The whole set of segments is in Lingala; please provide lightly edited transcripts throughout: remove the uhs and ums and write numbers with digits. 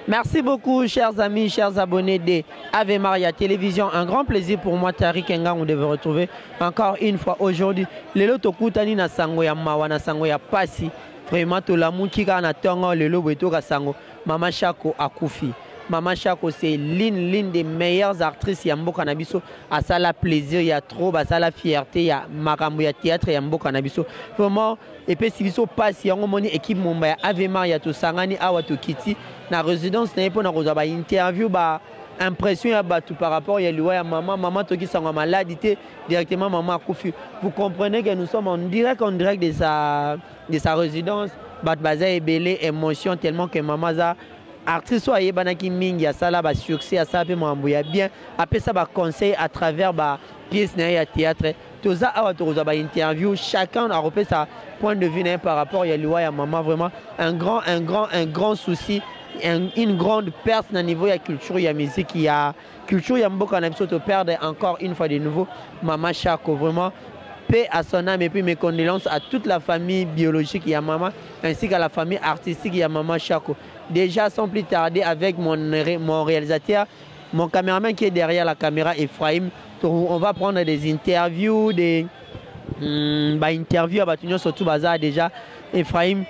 Merci beaucoup, chers amis, chers abonnés de Ave Maria Télévision. Un grand plaisir pour moi, Tariq Ngang, de vous retrouver encore une fois aujourd'hui. Lelo tokutani na sango ya mawa na sango ya pasi. Vraiment, to la moutika na tongo lelo beto ka sango. Mama Chako akufi. Mama Chako, c'est l'une des meilleures actrices Yambo Canabiso. À ça la plaisir, il y a trop, à ça la fierté, il y a Makambo, il y a théâtre Yambo Canabiso. Vraiment, et puis si vous passez, il y a une équipe Mumbai, Ave Maria, to Sangani, Awato Kiti, na résidence, n'a pas na interview, bah impression tout par rapport à l'ouïe maman Toki Sangwa maladité directement maman Koufi. Vous comprenez que nous sommes en direct de sa résidence, bat baza et belé émotion tellement que maman a artiste soyez banaki mingi à ça là ba succès à ça peu m'embouya bien après ça ba conseil à travers ba pièce na théâtre tout ça a autorisé ba interview chacun a repéré sa point de vue par rapport à l'ouïe maman vraiment un grand souci. Une grande perte au niveau de la culture et la musique. Il y a culture, il y a beaucoup de perdre encore une fois de nouveau. Maman Chako, vraiment, paix à son âme et puis mes condoléances à toute la famille biologique, il y a maman, ainsi qu'à la famille artistique, il y a maman Chako. Déjà, sans plus tarder, avec mon réalisateur, mon caméraman qui est derrière la caméra, Ephraim, on va prendre des interviews, des interviews à surtout Bazar déjà. Ephraim,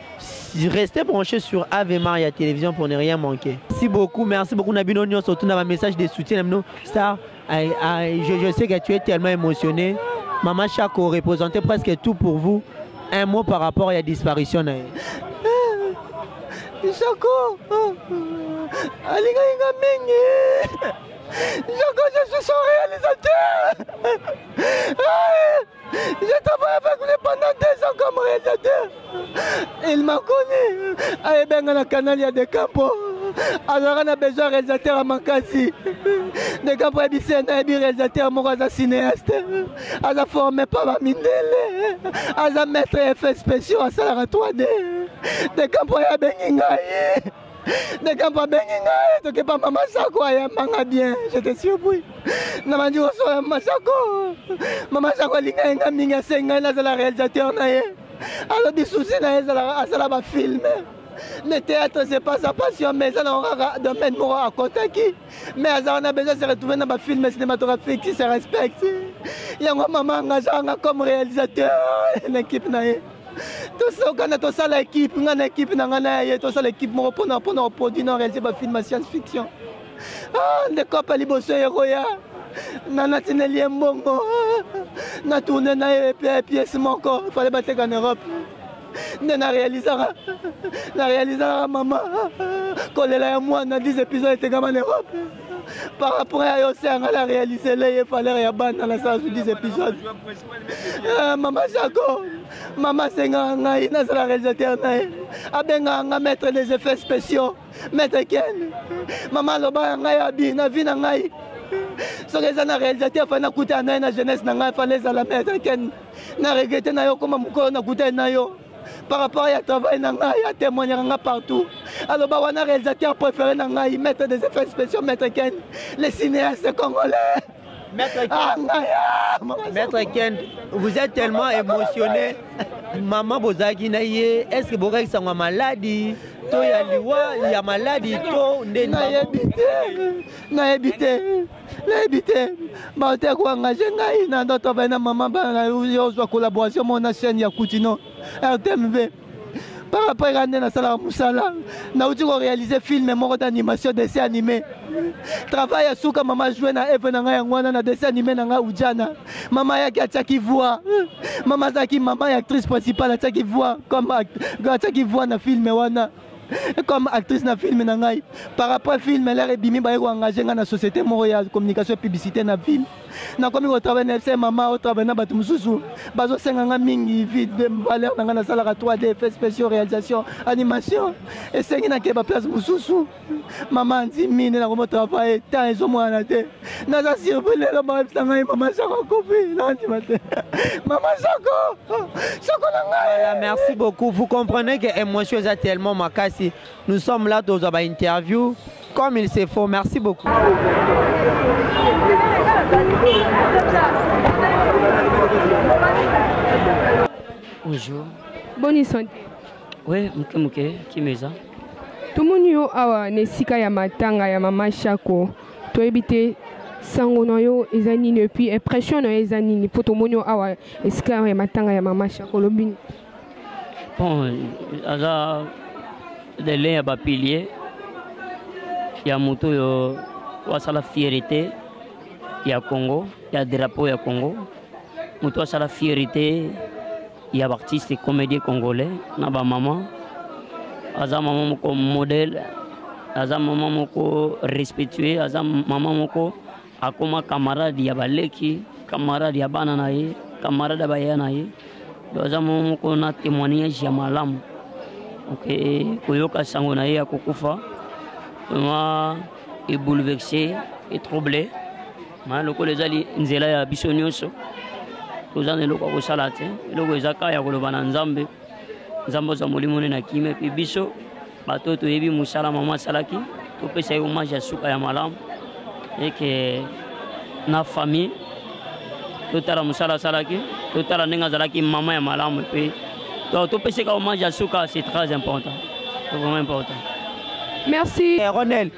restez branchés sur Ave Maria Télévision pour ne rien manquer. Merci beaucoup Nabino Nyon, surtout dans un message de soutien. Star, je sais que tu es tellement émotionné. Maman Chako représentait presque tout pour vous. Un mot par rapport à la disparition. Chako, Chako, je suis son réalisateur. Je travaille avec lui pendant 2 ans comme réalisateur. Il m'a connu. À Ebengana Canal, il y a des campos. Alors on a besoin de réalisateur à Makasi. Des campos à réalisateur, moi, je suis cinéaste. À la formé par ma mindele. À la mettre effets spéciaux à Salara 3D. Des campos à Bengingaï. Des campagnes benginga, tu pas maman Chako ya manga bien, je te surpris. Na mandi oso maman Chako. Maman Chako linga nga minga senga na la réalisateur na ye. Alors des soucis na ye ça va filmer. Le théâtre c'est pas sa passion mais ça n'a domaine moi à Kotaki. Mais on a besoin de se retrouver dans un film cinématographique qui se respecte. Il y a maman nga comme réalisateur l'équipe na ye. Tout ça, on a l'équipe, on a l'équipe, tout ça l'équipe pour produire, on réaliser des films de science-fiction. Ah, les copains, les bosseurs, les héros, Nana Tineli Mbongo, on a tourné dans les pièces, il fallait battre en Europe. On a réalisé maman, quand elle est moi, on a 10 épisodes, était en Europe. Par rapport à l'océan, elle a réalisé, il fallait réabattre dans la salle de 10 épisodes. Maman Chako, maman Senga, la réalisateur, a mettre des effets spéciaux, mettre Ken. Maman Loba, Abi, Navi, Nangai. Ce que les réalisateurs font écouter à la jeunesse, il fallait la mettre Ken. Na regretté Nayo, comme Mouko, na coûté Nayo. Par rapport à travail, il y a témoigné partout. Alors, on a réalisateur préféré mettre des effets spéciaux, mettre Ken, les cinéastes congolais. Maître Ken, vous êtes tellement émotionné. Maman Bozaki, est-ce que vous avez une maladie? Il y a maladie. Collaboration mon chaîne Yakoutino RTMV par rapport à la salle Moussala na uti ko réaliser film moko d'animation dessin animé travail à souka maman jouer na Eve na ngwana na dessin animé na Ujana maman yaki ataki voix maman zaki maman actrice principale ataki voix comme ataki voix na film wana comme actrice na film na ngai par rapport film elle est bimi ba engagé na société Montréal communication et publicité na ville na komi ko travailler na maman au travail na batu mususu bazo senga mingi vide valeur na na sala 3D effets spéciaux réalisation animation et sengi na ke ba place mususu maman dit mine na ko travailler tant ils ont moi te na za surprise le ba sanga maman Chako kofi na ndi mate maman Chako na ngai. Merci beaucoup, vous comprenez que émotion est tellement makasi. Nous sommes là dans une interview comme il se faut. Merci beaucoup. Bonjour. Bonne santé. Oui, muke kimeza. Tomoni yo awa nesika ya matanga ya mama Shako. Toyebite sango na yo eza nini et puis impression na yo eza nini po tomoni yo awa esika ya matanga ya mama Shako lobini. Bon, aza de lien ya ba pilier ya moto yo wasala fierté ya Congo, ya drapeau ya Congo. Moto wasala fierté ya artiste comédien congolais na ba maman. Aza maman moko modèle, aza maman moko respectué, aza maman moko akoma camarade ya baleki, camarade ya bana na ye, camarade ba ya na ye. Aza maman moko na témoignage ya malamu. OK, koyoka sango na ye akokufa. Vraiment est bouleversé et troublé. Mais le collège ali nzela ya biso nyonso. Tozana loko ko salate, loko ezaka ya koloba na Nzambe. Nzambe za molimo na kime pe biso batoto yebi musala mama salaki to pesa yo hommage ya suka ya malamu et que na famille to tala musala salaki to tala nenga zalaki mama ya malamu pe to pesa ka hommage ya suka, c'est très important. C'est vraiment important. Merci. Ronel,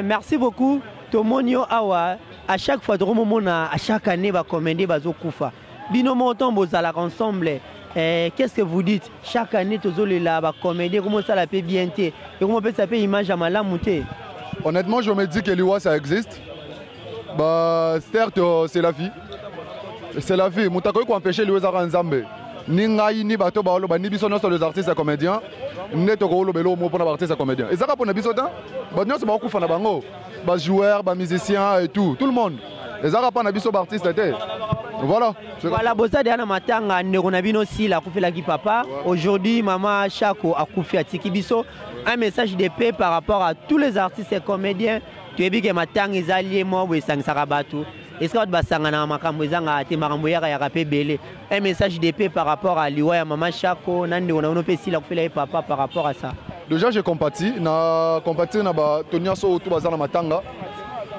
merci beaucoup. Tomonio awa à chaque fois à chaque année va commander bazo kufa. Bino montant bozala ensemble. Qu'est-ce que vous dites? Chaque année, tous les là, comédie, comment ça la paie bien et comment ça peut image à malamouté? Honnêtement, je me dis que l'IWA ça existe. Bah, certes, c'est la vie. C'est la vie. Moutako ko empêcher l'IWA à Nzambe. Ni ngai ni bato ba olo ba ni biso sur les artistes et comédiens. Neto ko olo belo mo pour les artistes et comédiens. Et ça pour les biso ta? Ba nyonso ba ko fana bango. Ba joueurs, ba musiciens et tout le monde. Et ça pas na biso ba artistes té. Voilà. Voilà, bosa de ana matanga neronabino si la koufi la ki papa. Aujourd'hui, maman Shako a koufi à Tikibiso. Un message de paix par rapport à tous les artistes et comédiens. Tu es bien que matanga est allié moi ou sang sarabatu. Est-ce que tu vas na makambo ezanga te makambo ya rapé belé. Un message de paix par rapport à liwa ya maman Shako nande on a ono pesi la koufi la papa par rapport à ça. Déjà j'ai compati na ba tonia so tout bazana matanga.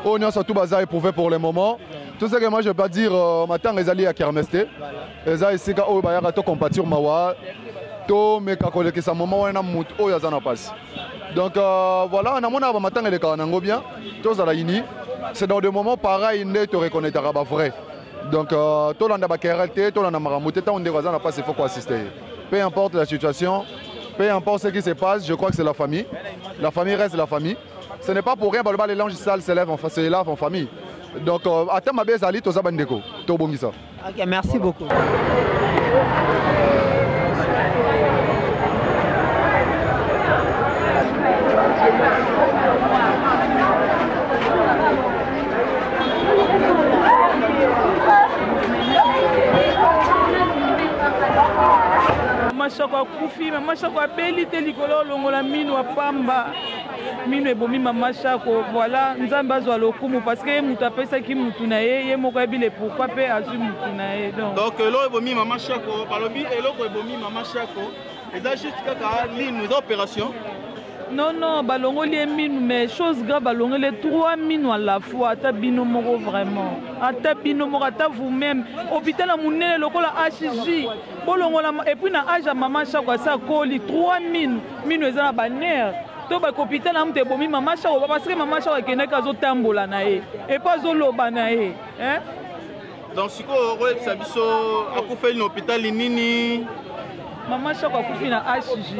On a tout bazar éprouvé pour le moment. Tout ce que moi je peux dire, maintenant les alliés à Kermesté, les alliés ici au Bayara to compatir mawa, to me kakole que ça moment on a mout au yazana passe. Donc voilà, on a mon avant maintenant les kanango bien, tous à la ini. C'est dans des moments pareils ne te reconnaîtra pas vrai. Donc tout l'anda bakerate, tout l'anda maramouté, tant on des yazana passe il faut quoi assister. Peu importe la situation, peu importe ce qui se passe, je crois que c'est la famille. La famille reste la famille. Ce n'est pas pour rien, les langes sales s'élèvent en famille. Donc, à terme, je vais aller au Zabandeko. Ok, merci beaucoup. Maman Shako akufi, maman Shako abeli te likolo longola mino apamba. Mino ebomi maman Shako, voilà, nzambe azwa lokumu parce que mutu apesaki mutu na ye, ye moko ebile pourquoi pe azwi mutu na ye. Donc elo ebomi maman Shako, balobi eloko ebomi maman Shako, eza juste kaka ligne eza opération. Non, non, balongoli minu, mais chose grave, balongoli 3 minu à la fois, ata bino moko vraiment. Ata bino moko, ata vous-même. Hôpital à Mounene, le la HJ. Bolongola, et puis na âge à maman Shako, ça colle 3 minu. Minu est à la bannière. To ba hôpital na mte bomi maman Shako, parce que maman Shako kene kazo tambola na ye. Et pas zoloba na ye. Hein? Donc si ko roye sabiso akufa ni hôpital nini? Maman Shako akufi na HJ.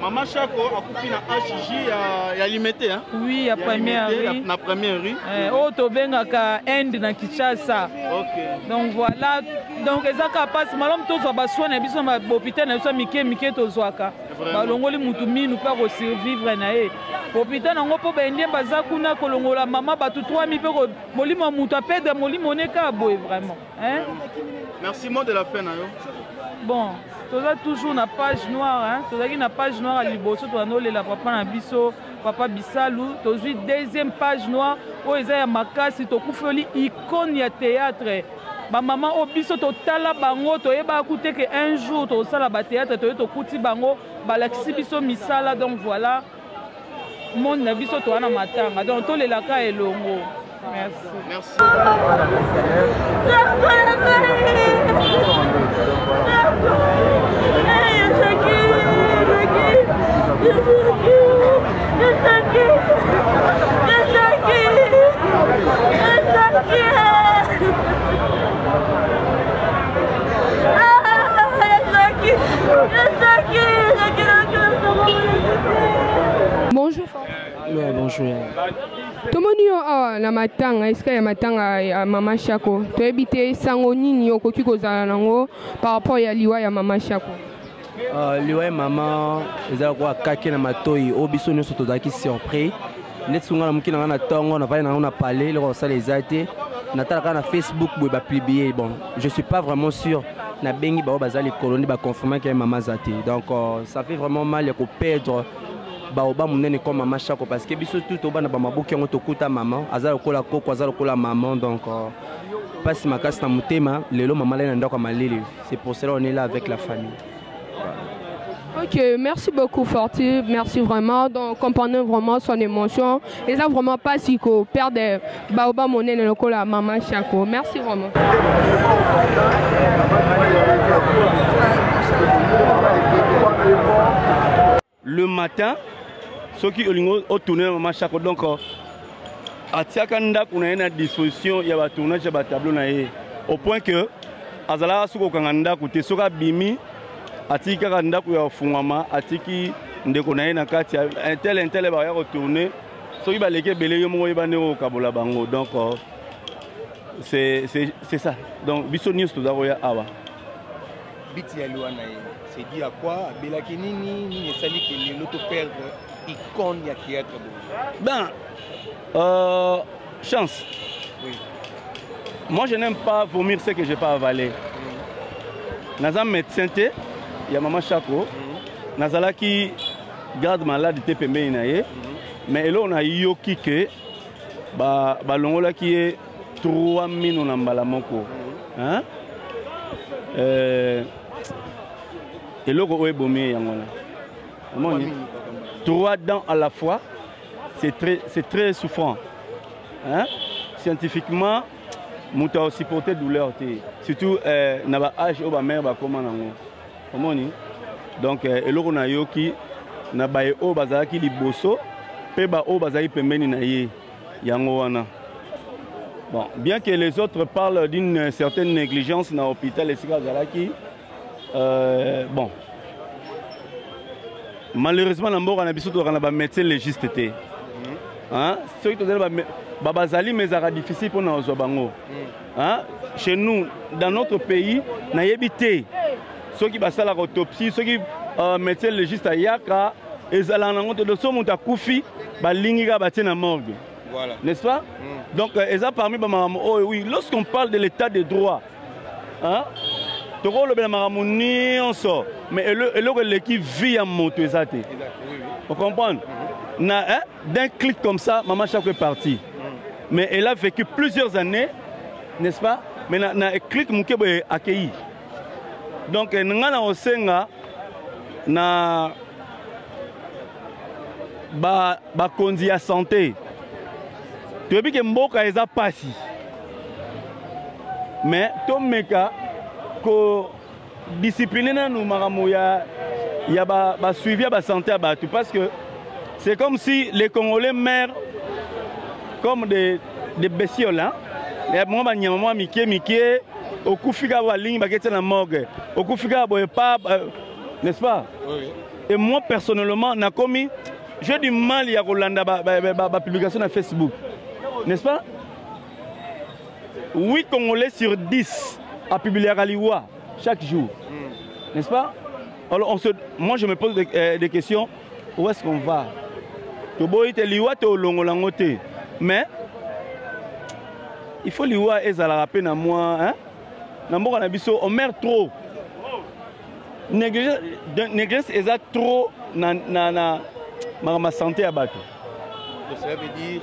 Maman Shako akufi na HJ ya limité hein? Oui, à première rue. Na première rue. Oh to benga Inde na Kinshasa. OK. Donc voilà, donc ezaka passe malom to zo ba soin na biso ma hôpital na biso mike to zoaka. Balongoli mutu minu pa ko survivre na ye. Hôpital nango po bendie baza kuna kolongola mama batu 3000 pe ko molimo mutu apede molimo neka boy vraiment, hein? Merci mot de la fin na yo. Bon, toza toujours na page noire, hein? Toza ki na page noire à liboso to anole la papa na biso, papa Bisalou, tozui deuxième page noire o eza ya makasi to kufoli icône ya théâtre. Ba maman o biso to tala bango to yeba akute que un jour to sala ba théâtre to kuti bango balakisi biso misala, donc voilà. Monde na biso to ana matanga. Donc to le laka elongo. Merci. Merci. Hey, Bonjour. Ouais, bonjour. Tomoni yo awa na matanga esika ya matanga ya mama Shako toyebi te sango nini okoki kozala nango par rapport ya liwa ya mama Shako. Liwa ya mama ezala kwa kaki na matoi o biso nyonso tozalaki surpris neti sunga na moki na nga na ntongo na vali na nga na palais loko kosala eza te natalaka na Facebook boye bapublier. Bon, je suis pas vraiment sûr na bengi bao bazali koloni baconfirmer que mama zate, donc ça fait vraiment mal ya koperdre baoba monene comme mama Shako parce que biso tout oba na bamabuki yango tokuta maman aza lokola koko aza lokola maman, donc pasi makasi na motema lelo mama lai na ndako malili. C'est pour cela on est là avec la famille. Ok, merci beaucoup Forti, merci vraiment. Donc comprenez vraiment son émotion. Et ça vraiment pas si qu'on perd baoba monnaie le col à maman Shako. Merci vraiment. Le matin, ceux qui ont tourné maman Shako, donc à Tiakanda on a une disposition, il y a un tournage de tableau au point que Azala Suko Kanganda côté Soka Bimi atiki ndako ya fungama atiki ndeko na ye na kati intel ba ya retourner soki ba leke belé yo mo yeba ne o kabola bango, donc c'est ça. Donc biso news to ya awa biti ya liwa na ye c'est dit à quoi belaki nini ni esali ke l'auto perdre icône ya théâtre. Ben chance. Oui. Moi je n'aime pas vomir ce que j'ai pas avalé. Nazam médecin té ya mama Shako nazalaki garde malade te pembeni na ye mais elo na yoki ke ba longola ki e 3 mino na mbala moko hein eloko oye bomi yango na 3 dents à la fois, c'est très souffrant, hein? Scientifiquement muta aussi supporter douleur surtout na ba âge o ba mère ba comment nango omoni. Donc eloko na yoki na ba o bazaki liboso pe ba o bazaki pembeni na ye yango wana. Bon, bien que les autres parlent d'une certaine négligence dans l'hôpital et bon, malheureusement on a un médecin légiste. Hein? Difficile pour nous. Hein? Chez nous, dans notre pays, on a évité ceux qui passent à l'autopsie, ceux qui médecin légiste à Yaka, et morgue. Voilà. N'est-ce pas? Donc, parmi oui, lorsqu'on parle de l'état de droit, hein, mais l'équipe vit à monter. Vous comprenez? D'un clic comme ça, Maman Shako est partie. Mais elle a vécu plusieurs années, n'est-ce pas? Mais un clic est accueilli. Donc, nous avons conduit à santé. Tu as vu que Mboka est passé. Mais ton meka ko discipliné nous maramoya il y a suivi à santé à battu parce que c'est comme si les Congolais meurent comme des bestioles hein. Et moi ba nyama mike au kufika wa ligne ba kete na morgue au kufika boye pas n'est-ce pas? Oui. Et moi personnellement n'a commis j'ai du mal à Rolanda ba publication sur Facebook. N'est-ce pas? 8 Congolais sur 10 à publier à Liwa chaque jour. N'est-ce pas? Alors moi je me pose des questions. Où est-ce qu'on va? Mais il faut Liwa et la rappeler à moi. Hein? On meurt trop. Négligence est trop na ma santé à battre. Ça veut dire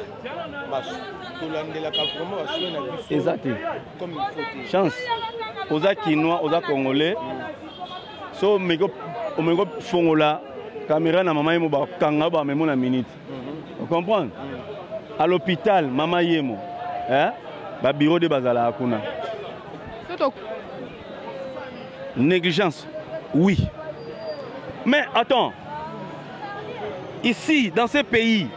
exact. Comme il faut. Chance. Aux Kinois, aux Congolais. So mego fongola caméra na maman yemo ba kanga ba memo na minute. Vous comprenez? À l'hôpital maman yemo. Hein? Ba bureau de bazala akuna. Négligence. Oui. Mais attends. ici, dans ces pays,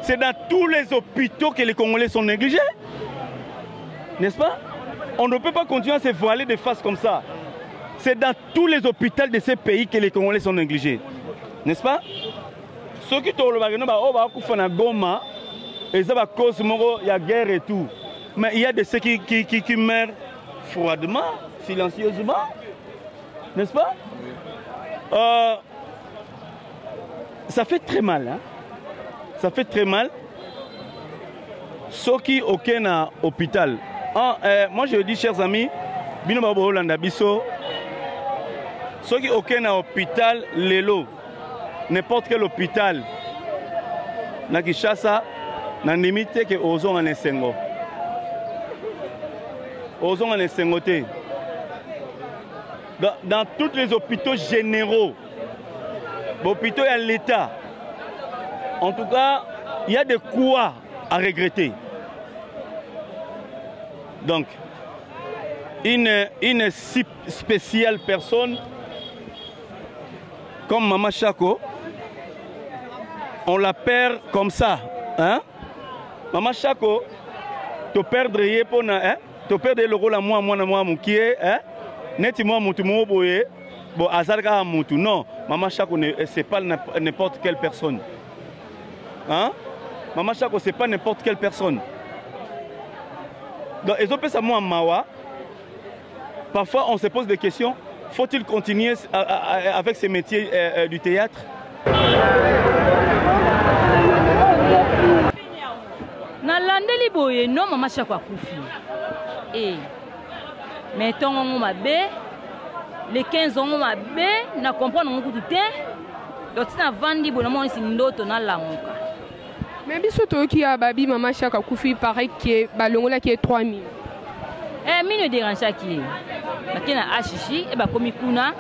c'est dans tous les hôpitaux que les Congolais sont négligés. N'est-ce pas? On ne peut pas continuer à se voiler de face comme ça. C'est dans tous les hôpitaux de ces pays que les Congolais sont négligés. N'est-ce pas? Ceux qui ont le Goma, ils ont cause il y a guerre et tout. Mais il y a de ceux qui meurent froidement, silencieusement. N'est-ce pas? Ça fait très mal. Hein? Ça fait très mal. Ceux qui ont aucun hôpital. Moi je dis, chers amis, ceux qui ont aucun hôpital, l'élo, n'importe quel hôpital, na Kinshasa, na limite que ozon en esengo. Ozon en esengoté. Dans tous les hôpitaux généraux, hôpitaux à l'État, en tout cas, il y a de quoi à regretter. Donc, une si spéciale personne comme Maman Chako, on la perd comme ça. Hein? Maman Chako, tu perdre hein? Tu perdre le rôle à moi, qui est, hein? Net moi, bon, Azarga Moutou. Non, Maman Chako, c'est pas n'importe quelle personne. Hein? Maman Chako, c'est pas n'importe quelle personne. Donc, ils ont fait ça moi en Mawa. Parfois, on se pose des questions. Faut-il continuer avec ces métiers du théâtre? Na landeli boye non Maman Chako akufi. Eh. Mais ton on m'a bé les 15 ans on m'a bé na comprendre mon coup de thé. Donc na vandi bona mo si ndoto na lamuka. Mais biso to ki a babi Maman Chako akufi paraît que balongola qui est 3000. Mi ne dérange qui. Makena ashishi e ba komi kuna.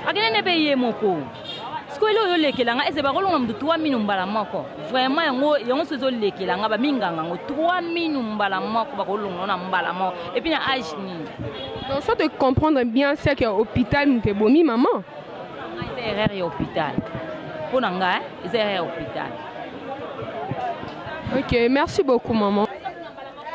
Akene ne paye moko. Skolo yo lekelanga ese ba kolonga mdu 3000 mbala moko. Vraiment yango sozo lekelanga ba minganga ngo 3000 mbala moko ba kolonga na mbala moko. Et puis na âge ni. Donc soit de comprendre bien c'est que hôpital m'te bomi maman. C'est erreur hôpital. Pour nanga c'est erreur hôpital. OK, merci beaucoup maman.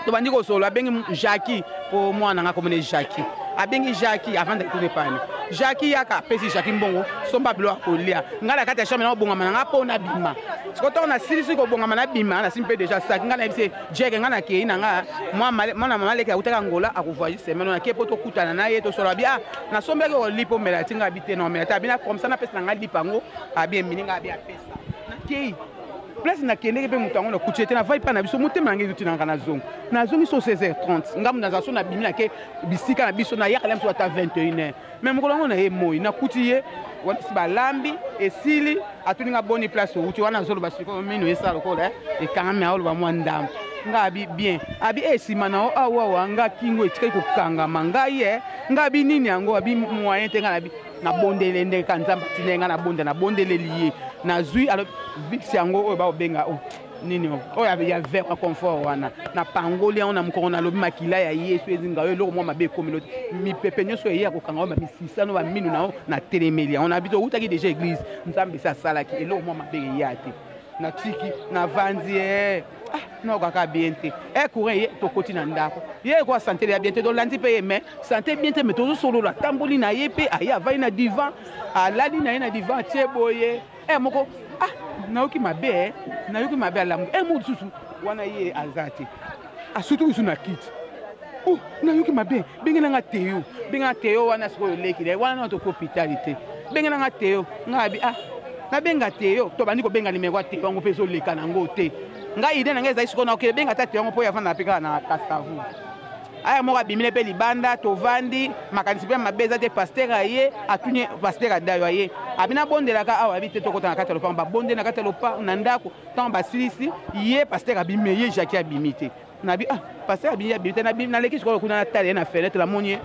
To bandi ko solo abengi Jackie pour moi nanga comme Jackie. Abengi Jackie avant de tout dépanner. Jackie yaka pesi Jackie mbongo somba bilo akolia. Ngala kata chambre na bonga mananga pona bima. Sikoto na silisi ko bonga mana bima na simpe déjà ça ngala bise jege ngana ke inanga moi mwana maleka utaka ngola akuvoyer semaine na ke poto kutana na ye to solo bia na sombe ko lipo mela tinga habiter non mais tabina comme ça na pesa ngala lipango abia mininga abia pesa. Na ke place na kende ke mutango na kuchete na vai pa na biso motema ngi tuti na kana zongo na zongi so 16h30 ngamu na zaso na bimi na ke bisika na biso na yakala mso ata 21h même ko longo na ye moyi na kutiye wana siba lambi esili atuninga boni place uti wana zolo basiko mino esa lokola e kangame aolo ba mwandam ngabi bien abi esima na awa nga kingo etika ko kanga mangaye ngabi nini yango abi moyen tenga na bi na bondele ndenge kanzamba tinenga na bondele lié na zui alors vix yango o ba obenga o nini o ya vers confort wana na pangoli on na mukoko na lobi makila ya yesu ezinga yo loko mo mabe communauté mi pepe nyoso ya ko kanga ba misisa no ba minu na telemeli on habite utaki déjà église nzambe sa sala ki eloko mo mabe ya te na tiki na vanzi non kaka bien te courant to koti na ndako ye ko santé ya bien te do landi pe mais santé bien te mais to solo la tamboli na ye pe aya vai na divan alali na ye na divan tie boye moko nayoki mabe alamu mo susu wana ye azati asutu usu na kit nayoki mabe bengena nga teo wana siko leki le wana to hôpitalité bengena nga teo ngabi na benga teo to bandi ko benga nimero teo ngo peso leka nango te nga ide na ngeza isiko na okele benga ta teo ngo po ya fana peka na kasavu aya moka bimile pe libanda to vandi makanisi pe mabeza te pasteur aye atunye pasteur adayo aye abina bondela ka awa bite to kota na kata lopa ba bonde na kata lopa na ndako tant basilisi ye pasteur abime ye Jackie abimite na bi pasteur abimite abimite na bi na leki siko kuna na tale na fenêtre la monnier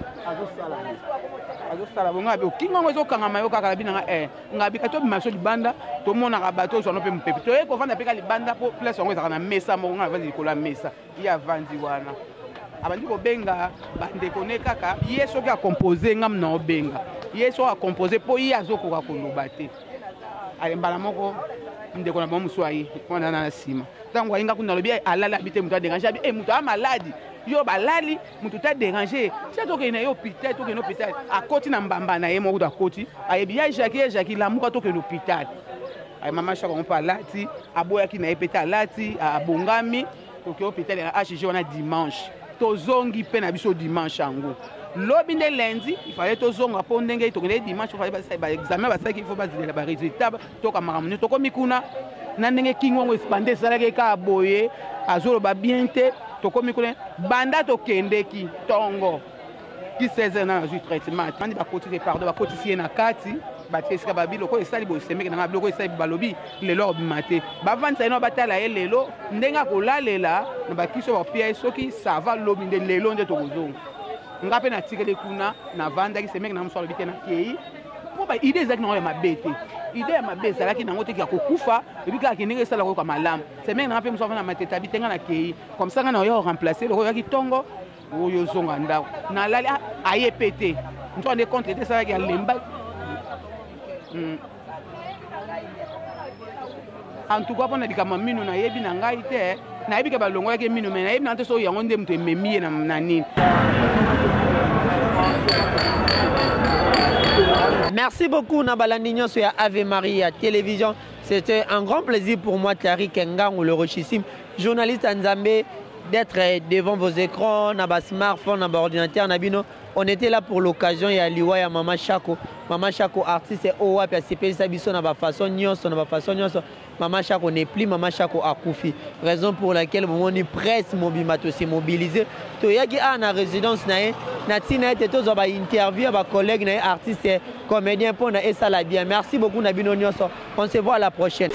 azosala bonga be kingo ngo zokanga mayo kaka bina ngabi kato bimaso libanda to mona ka bato so no pe mpepe to e ko vanda pe ka libanda po place ngo ezaka na mesa mo nga vandi kola mesa ya vandi wana abandi ko benga bande kone kaka yeso ki a composer ngam na obenga yeso a composer po ye azokoka koloba te ale mbala moko ndeko na bango mosusu aye wana na nsima ntango ayinga kuna alobi alali abi te moto adérange abi moto amaladi yo balali moto ta dérange se tokende ye hôpital tokende hôpital akoti na mbamba na ye moko kuta akoti ayebi ya jaki lamuka tokende hôpital ay mama Chako mpe alati aboyaki na ye mpe te alati abongami toke hôpital ya HG wana dimanche tozongi mpe na biso dimanche yango lobi nde lundi ifale tozonga mpo ndenge tokende dimanche baexamen basalaki ifo bazilela baresultat tokamaka moni tokomi kuna na ndenge kingi wango bande esalaki kaka boye azoloba bien te tokomi kuna banda tokendeki ntongo ki 16 na nazwi traitement mandi bakotisi pardon bakotisi ye na kati batie esika babiloko esali bosemeki nanga biloko esali balobi lelo akobima te bavandisa ye no batala ye lelo ndenge akolalela na bakisi oyo bapia ye soki sava lobi nde lelo nde tokozonga nga mpe natikeli kuna navandaki semeki na mosu alobi te nakei mpo baide ezalaki nango ya mabe te ide ya mabe ezalaki nango teki ya kokufa ebi kaka ndenge esala koyoka malamu semeki nanga mpe mosu avanda mateta abi te nga nakei comme ça nga na oyo remplace loko oyaki ntongo oyo ozonga ndako nalali aye pe te nto ande contre te esalaki alemba en tout cas mpona likambo minu nayebi na ngai te nayebi ke balongolaki minu me nayebi na te so yango nde moto ememi ye na nini. Merci beaucoup Nabalandi Nyonso ya Ave Maria Télévision. C'était un grand plaisir pour moi, Thierry Kengang, le richissime journaliste Nzambe, d'être devant vos écrans, na smartphone, na ordinateur, na bino. On était là pour l'occasion, il y a Liwa, il y a Mama Chako. Mama Chako, artiste, et Owa, puis c'est ça, biso, na façon Nyonso, na façon Nyonso. Mama Chako n'est plus, Mama Chako a Koufi. Raison pour laquelle on est presse mobilisé. To yaki a na résidence nae, na tina ete to ba interview ba collègue nae artiste comédien pour na esa la bien. Merci beaucoup na bino Nyonso. On se voit à la prochaine.